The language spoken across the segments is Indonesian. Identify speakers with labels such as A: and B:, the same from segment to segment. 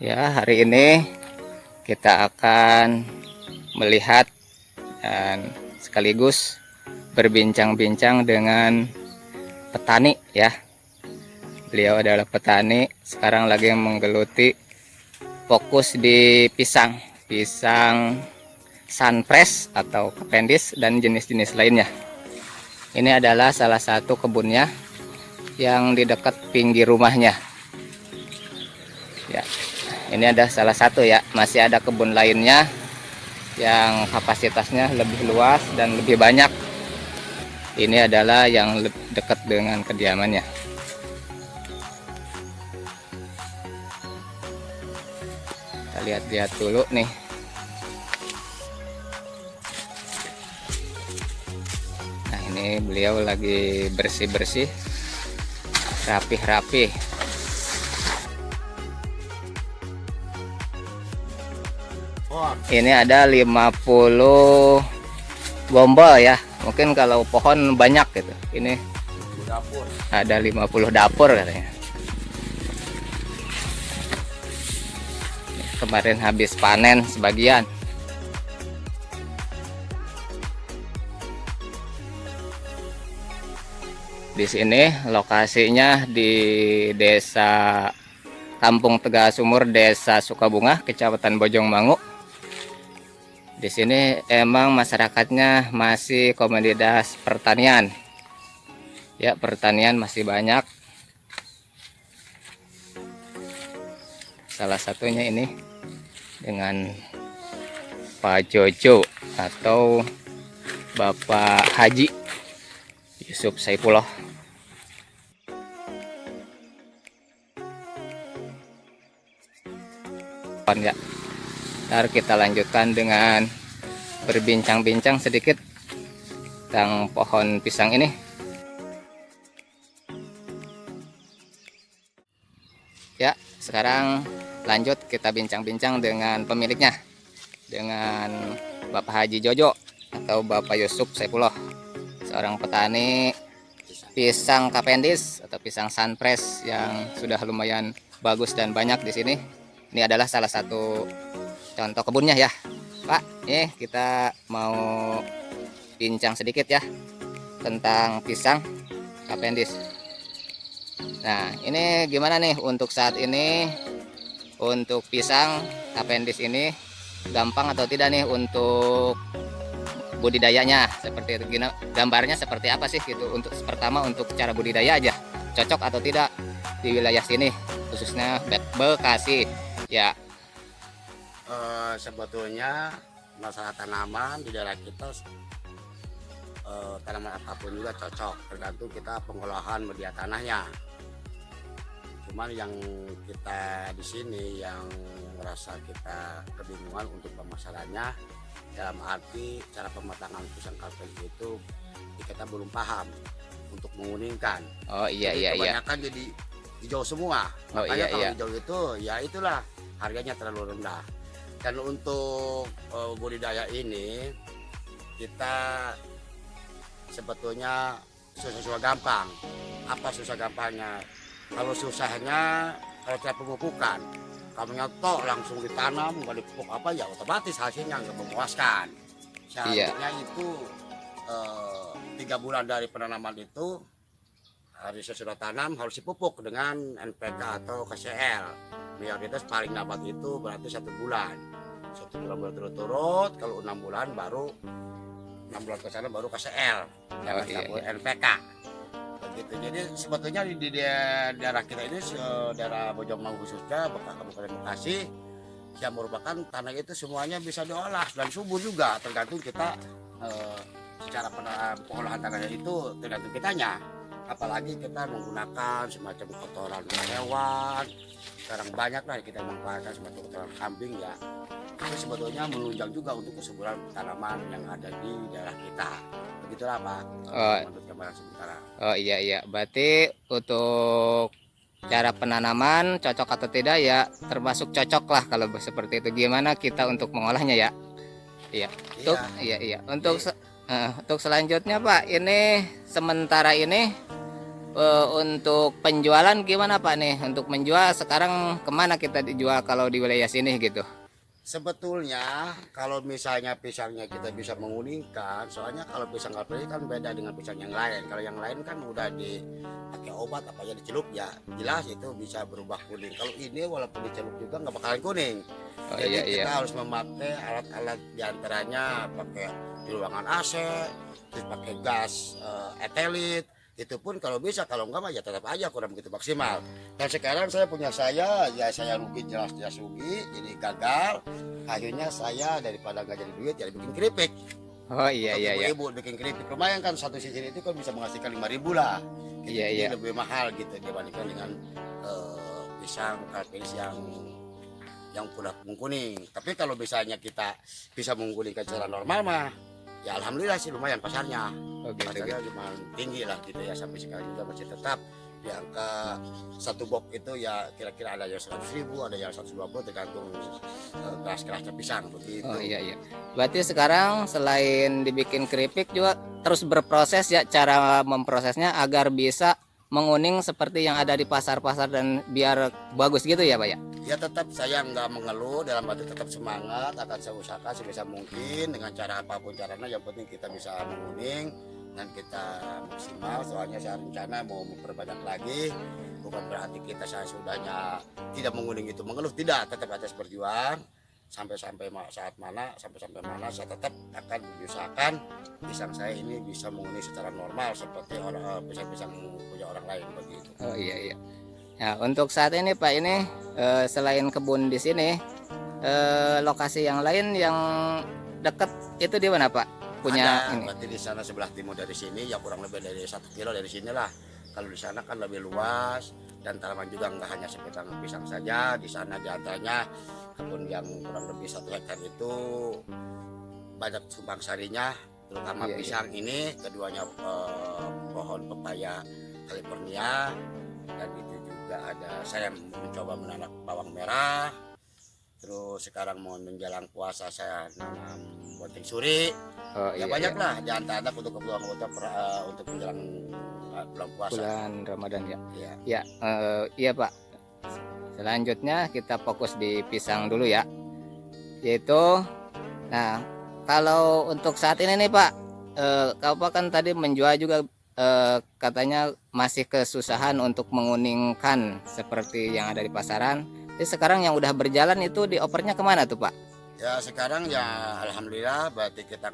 A: Ya, hari ini kita akan melihat dan sekaligus berbincang-bincang dengan petani ya. Beliau adalah petani, sekarang lagi menggeluti fokus di pisang sunpress atau cavendish dan jenis-jenis lainnya. Ini adalah salah satu kebunnya yang di dekat pinggir rumahnya. Ya, ini ada salah satu ya, masih ada kebun lainnya yang kapasitasnya lebih luas dan lebih banyak. Ini adalah yang dekat dengan kediamannya. Kita lihat-lihat dulu nih. Nah, ini beliau lagi bersih-bersih, rapih-rapih. Ini ada 50 gombol ya. Mungkin kalau pohon banyak gitu. Ini
B: dapur.
A: ada 50 dapur katanya. Kemarin habis panen sebagian. Di sini lokasinya di Desa Kampung Tegasumur, Desa Sukabunga, Kecamatan Bojongmangu. Di sini emang masyarakatnya masih komunitas pertanian. Ya, pertanian masih banyak. Salah satunya ini dengan Pak Jojo atau Bapak Haji Yusuf Saifullah. Ya, ntar kita lanjutkan dengan berbincang-bincang sedikit tentang pohon pisang ini. Ya, sekarang lanjut kita bincang-bincang dengan pemiliknya, dengan Bapak Haji Jojo atau Bapak Yusuf Saifullah, seorang petani pisang cavendish atau pisang sunpress yang sudah lumayan bagus dan banyak di sini. Ini adalah salah satu contoh kebunnya ya, Pak. Kita mau bincang sedikit ya tentang pisang cavendish. Nah, ini gimana nih untuk saat ini, untuk pisang cavendish ini gampang atau tidak nih untuk budidayanya? Seperti itu, gambarnya seperti apa sih gitu untuk pertama untuk cara budidaya aja, cocok atau tidak di wilayah sini khususnya Bekasi ya.
B: Sebetulnya masalah tanaman di daerah kita, tanaman apapun juga cocok, tergantung kita pengolahan media tanahnya. Cuman yang kita di sini yang merasa kita kebingungan untuk pemasarannya, dalam arti cara pematangan pisang cavendish itu kita belum paham untuk menguningkan.
A: Oh iya iya iya.
B: Kebanyakan jadi hijau semua.
A: Oh
B: Makanya
A: iya
B: kalau
A: iya.
B: hijau itu ya itulah harganya terlalu rendah. Dan untuk budidaya ini kita sebetulnya susah gampang. Apa susah gampangnya? Kalau susahnya kalau cara pemupukan, kamu nyetok langsung ditanam nggak dipupuk apa ya otomatis hasilnya nggak memuaskan. Seharusnya itu 3 bulan dari penanaman itu hari sesudah tanam harus dipupuk dengan NPK atau KCL. Prioritas paling lambat itu berarti 1 bulan. 1 bulan berturut-turut, kalau 6 bulan baru 6 bulan ke sana baru KCL. Jangan campur NPK. Begitu. Jadi sebetulnya di daerah kita ini, daerah Bojongmangu khususnya, Kabupaten Bekasi, yang merupakan tanah itu semuanya bisa diolah dan subur juga, tergantung kita secara pengolahan tanahnya itu tergantung kitanya. Apalagi kita menggunakan semacam kotoran hewan, sekarang banyak lah kita menggunakan semacam kotoran kambing ya, itu sebetulnya menunjang juga untuk kesuburan tanaman yang ada di daerah kita. Begitulah Pak, menurut gambaran sementara.
A: Oh iya iya, berarti untuk cara penanaman cocok atau tidak ya termasuk cocok lah kalau seperti itu. Gimana kita untuk mengolahnya ya? Iya. Untuk iya untuk selanjutnya Pak, ini sementara ini Untuk penjualan gimana Pak nih? Untuk menjual sekarang kemana kita dijual kalau di wilayah sini gitu?
B: Sebetulnya kalau misalnya pisangnya kita bisa menguningkan, soalnya kalau pisang kalpeli kan beda dengan pisang yang lain. Kalau yang lain kan udah dipakai obat apa ya dicelup ya jelas itu bisa berubah kuning. Kalau ini walaupun dicelup juga nggak bakalan kuning.
A: Oh
B: Jadi
A: iya
B: kita
A: iya.
B: harus memakai alat-alat diantaranya pakai di ruangan AC, terus pakai gas etelit. Itu pun kalau bisa, kalau enggak mah ya tetap aja kurang begitu maksimal. Dan sekarang ya saya rugi jelas-jelas rugi, jadi gagal. Akhirnya saya daripada nggak jadi duit ya bikin keripik.
A: Oh iya
B: Untuk
A: iya iya.
B: ibu-ibu bikin keripik lumayan kan satu sisir itu kan bisa menghasilkan 5.000 lah. Gitu.
A: Iya
B: Jadi
A: iya.
B: lebih mahal gitu dibandingkan dengan pisang kalpelis yang udah mengkuning. Tapi kalau misalnya kita bisa mengguningkan secara normal mah ya alhamdulillah sih lumayan pasarnya.
A: Oh gitu
B: Pasarnya
A: gitu.
B: lumayan tinggi lah gitu ya, sampai sekarang juga masih tetap di angka satu box itu ya kira-kira ada yang 100.000, ada yang 120 tergantung keras-kerasnya pisang begitu.
A: Oh iya iya. Berarti sekarang selain dibikin keripik juga terus berproses ya cara memprosesnya agar bisa menguning seperti yang ada di pasar-pasar dan biar bagus gitu ya Pak ya?
B: Ya tetap saya nggak mengeluh, dalam arti tetap semangat, akan saya usahakan sebisa mungkin dengan cara apapun caranya, yang penting kita bisa menguning dan kita maksimal. Soalnya saya rencana mau memperbanyak lagi, bukan berarti kita saya sudahnya tidak menguning itu mengeluh, tidak, tetap atas berjuang sampai-sampai sampai mana saya tetap akan berusahakan pisang saya ini bisa menguning secara normal seperti orang pisang-pisang punya orang lain begitu.
A: Oh iya iya. Nah, untuk saat ini Pak ini selain kebun di sini lokasi yang lain yang dekat itu di mana Pak? Punya
B: Ada,
A: ini.
B: berarti di sana sebelah timur dari sini ya kurang lebih dari 1 kilo dari sinilah. Kalau di sana kan lebih luas dan tanaman juga nggak hanya sekedar pisang saja. Di sana diantaranya kebun yang kurang lebih 1 hektar itu banyak sumbang sarinya, terutama
A: Iya, iya.
B: pisang ini, keduanya pohon pepaya California, dan itu juga ada saya mencoba menanam bawang merah. Terus sekarang mau menjelang puasa saya nanam bunting suri.
A: Oh
B: Ya
A: iya,
B: banyak
A: iya.
B: lah di antara untuk kebutuhan untuk menjelang bulan puasa.
A: Bulan Ramadan ya.
B: Ya.
A: Ya, iya Pak. Selanjutnya kita fokus di pisang dulu ya. Yaitu, nah kalau untuk saat ini nih Pak, Bapak kan tadi menjual juga katanya masih kesusahan untuk menguningkan seperti yang ada di pasaran. Jadi sekarang yang udah berjalan itu diopernya kemana tuh Pak?
B: Ya sekarang ya alhamdulillah berarti kita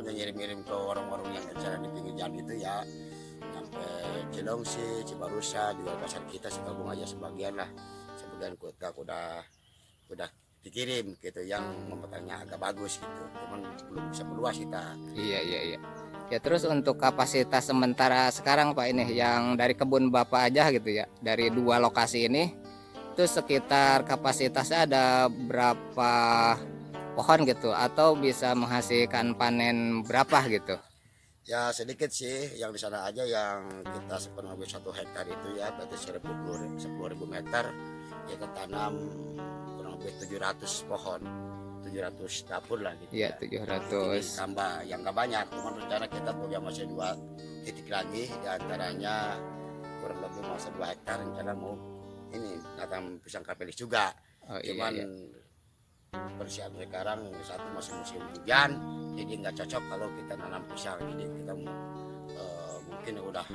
B: ngirim-ngirim ke warung-warung yang ada di pinggir jalan itu ya, sampai Cilongsi, Cibarusa, juga pasar kita Sukabumi aja sebagian lah, sebagian kita udah dikirim gitu yang mempertanya agak bagus gitu, cuman belum bisa meluas kita.
A: Iya iya iya. Ya terus untuk kapasitas sementara sekarang Pak ini yang dari kebun Bapak aja gitu ya, dari 2 lokasi ini itu sekitar kapasitasnya ada berapa pohon gitu atau bisa menghasilkan panen berapa gitu?
B: Ya sedikit sih yang di sana aja yang kita sepenuhnya 1 hektar itu ya berarti 10.000 meter kita tanam kurang lebih 700 pohon, 700 dapur lah gitu
A: Iya
B: ya. Jadi
A: 700.
B: tambah yang nggak banyak, cuman rencana kita punya masih 2 titik lagi, diantaranya kurang lebih masa 2 hektar rencana mau ini tanam pisang kapelis juga.
A: Oh iya
B: Cuman
A: iya.
B: persiapan sekarang satu masih musim hujan, jadi nggak cocok kalau kita nanam pisang. Jadi kita mungkin udah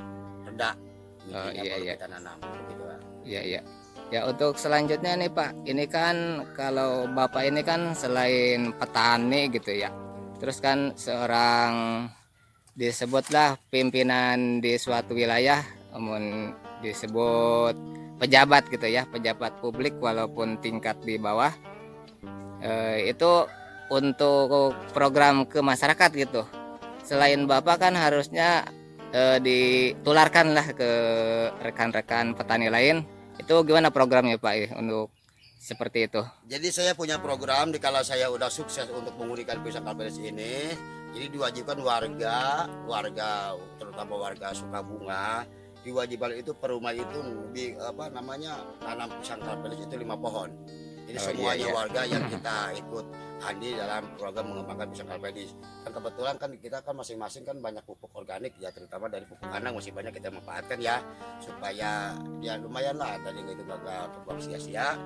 B: reda,
A: Oh
B: mungkinnya
A: iya
B: baru
A: iya.
B: kita nanam begitu lah.
A: Iya iya. Ya untuk selanjutnya nih Pak, ini kan kalau Bapak ini kan selain petani gitu ya, terus kan seorang disebutlah pimpinan di suatu wilayah, namun disebut pejabat gitu ya, pejabat publik walaupun tingkat di bawah. Itu untuk program ke masyarakat gitu. Selain Bapak kan harusnya ditularkan lah ke rekan-rekan petani lain. Itu gimana programnya Pak untuk seperti itu?
B: Jadi saya punya program di kala saya udah sukses untuk mengulikan pisang kalpelis ini. Jadi diwajibkan warga terutama warga Sukabunga, diwajibkan itu per rumah itu tanam pisang kalpelis itu 5 pohon. Jadi
A: Oh, iya,
B: semuanya
A: iya.
B: warga yang kita ikut Andi dalam program mengembangkan pisang kalpedis. Kan kebetulan kan kita kan masing-masing kan banyak pupuk organik ya, terutama dari pupuk kandang masih banyak kita manfaatkan ya, supaya ya lumayan lah dari itu gak terbuang sia-sia.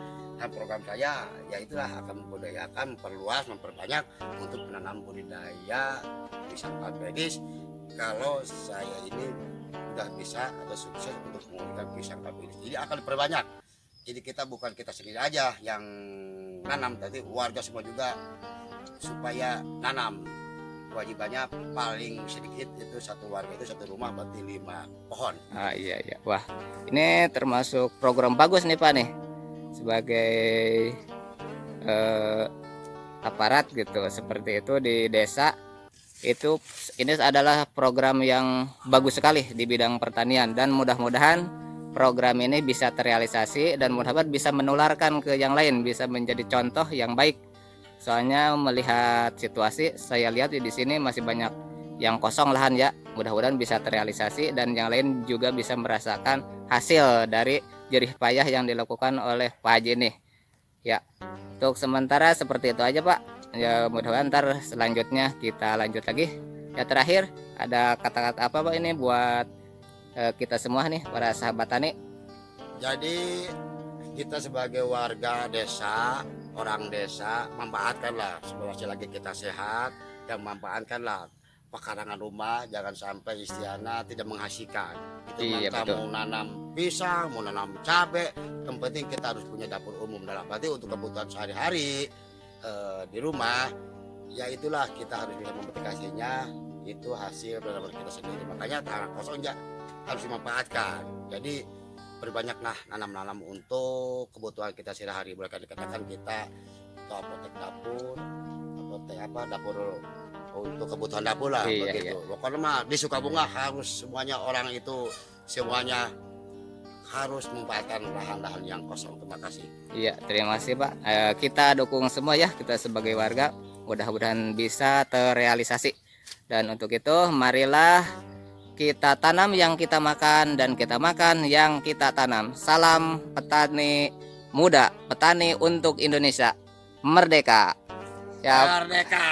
B: Dan program saya ya itulah akan membudayakan, memperluas, memperbanyak untuk penanam budidaya pisang kalpedis. Kalau saya ini udah bisa atau sukses untuk menggunakan pisang kalpedis, jadi akan diperbanyak. Jadi kita bukan kita sendiri aja yang nanam, tapi warga semua juga supaya nanam. Kewajibannya paling sedikit itu satu warga itu satu rumah berarti 5 pohon.
A: Iya iya. Wah, ini termasuk program bagus nih Pak nih, sebagai aparat gitu seperti itu di desa. Itu ini adalah program yang bagus sekali di bidang pertanian, dan mudah-mudahan program ini bisa terrealisasi dan mudah-mudahan bisa menularkan ke yang lain, bisa menjadi contoh yang baik. Soalnya melihat situasi, saya lihat di sini masih banyak yang kosong lahan ya. Mudah-mudahan bisa terrealisasi dan yang lain juga bisa merasakan hasil dari jerih payah yang dilakukan oleh Pak Haji nih. Ya, untuk sementara seperti itu aja Pak. Ya mudah-mudahan ntar selanjutnya kita lanjut lagi. Ya terakhir ada kata-kata apa Pak ini buat kita semua nih para sahabat tani?
B: Jadi kita sebagai warga desa, orang desa, manfaatkanlah selagi kita sehat dan manfaatkanlah pekarangan rumah, jangan sampai istiana tidak menghasilkan. Itu
A: Iya,
B: kita
A: betul.
B: mau nanam pisang, mau nanam cabai, yang penting kita harus punya dapur umum, dalam arti untuk kebutuhan sehari-hari di rumah. Ya itulah kita harus bisa memetik hasilnya, itu hasil dari kita sendiri. Makanya tanah kosong ya harus dimanfaatkan. Jadi berbanyaklah nanam-nanam untuk kebutuhan kita sehari-hari. Boleh dikatakan kita ke apotek dapur, apotek apa dapur untuk kebutuhan dapur lah,
A: Iya,
B: begitu.
A: iya.
B: Pokoknya mah di Sukabunga harus semuanya orang itu semuanya harus memanfaatkan lahan-lahan yang kosong. Terima kasih.
A: Iya, terima kasih Pak. Kita dukung semua ya, kita sebagai warga. Mudah-mudahan bisa terrealisasi. Dan untuk itu, marilah kita tanam yang kita makan dan kita makan yang kita tanam. Salam petani muda, petani untuk Indonesia. Merdeka. Siap.
B: Merdeka.